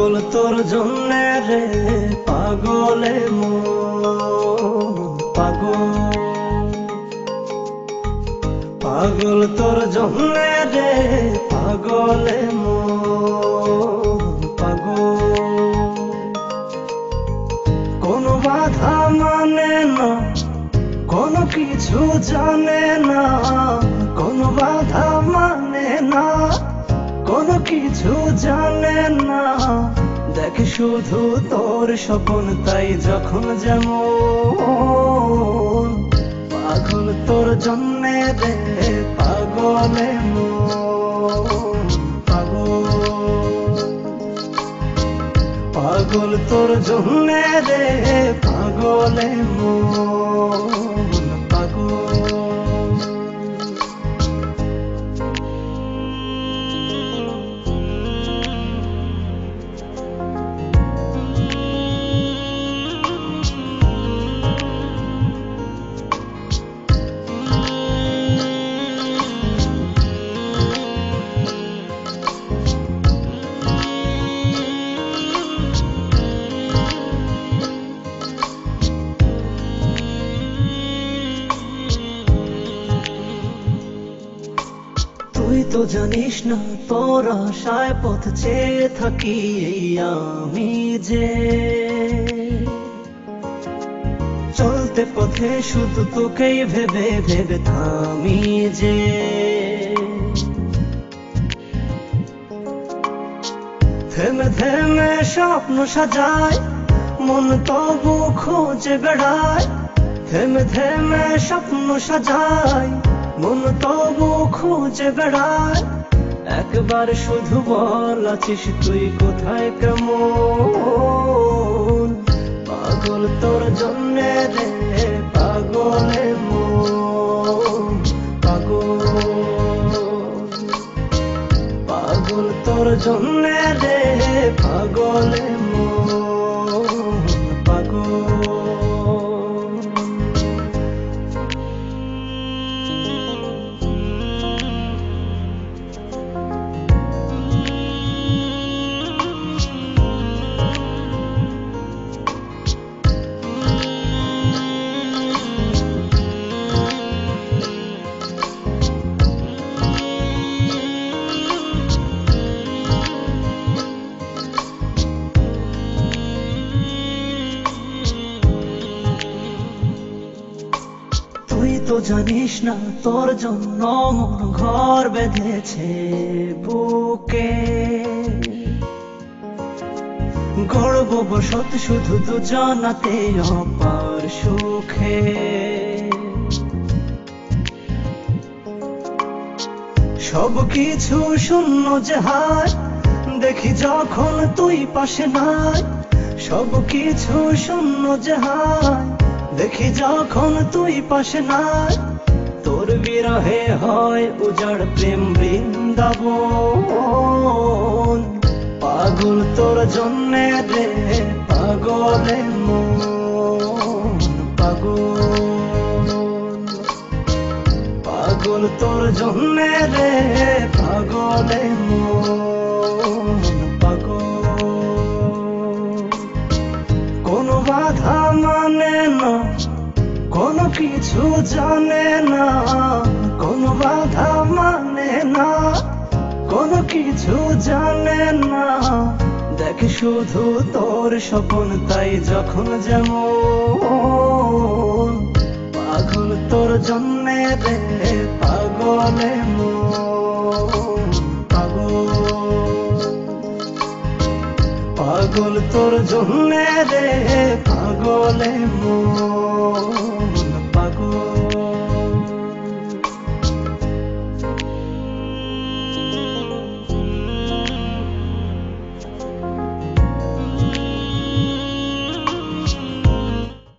পাগল তোর জন্যে রে পাগলে মন পাগল পাগল তোর জন্যে রে পাগলে মন পাগল কোনো বাধা মানে না কোনো কিছু জানে না কোনো বাধা মানে না কোনো কিছু জানে না দেখ শুধু তোর স্বপ্ন তাই যখন যেমন পাগল তোর জন্যে রে পাগলে মন পাগল পাগল তোর জন্যে রে পাগলে মন পাগল তুই তো জানিস না তোর আশায় পথ চেয়ে থাকি এই আমি যে চলতে পথে শুধু তোকেই ভেবে ভেবে থামি যে থেমে থেমে স্বপ্ন সাজায় মন তবু খোঁজে বেড়ায় থেমে থেমে স্বপ্ন সাজায় মন তবু খুঁজে বেড়ায় একবার শুধু বল আছিস তুই কোথায় কেমন পাগল তোর জন্যে রে পাগলে মন পাগল পাগল তোর জন্যে রে পাগলে মন পাগল তুই তো জানিস না তোর জন্য মন ঘর বেঁধেছে বুকে গর্ব বসত শুধু দুজনাতে অপার সুখে সব কিছু শূন্য যে হায় দেখি যখন তুই পাশে নাই সব কিছু শূন্য যে হায় দেখি যখন তুই পাশে নাই তোর বিরহে হয় উজাড় প্রেম বৃন্দাবন পাগল তোর জন্যে রে পাগলে মন পাগল পাগল তোর জন্যে রে পাগলে মন পাগল কোনো বাধা মানে না কোনো কিছু জানে না কোনো বাধা মানে না কোনো কিছু জানে না দেখ শুধু তোর স্বপ্ন তাই যখন যেমন পাগল তোর জন্যে রে পাগলে মন পাগল পাগল তোর জন্যে রে পাগলে মন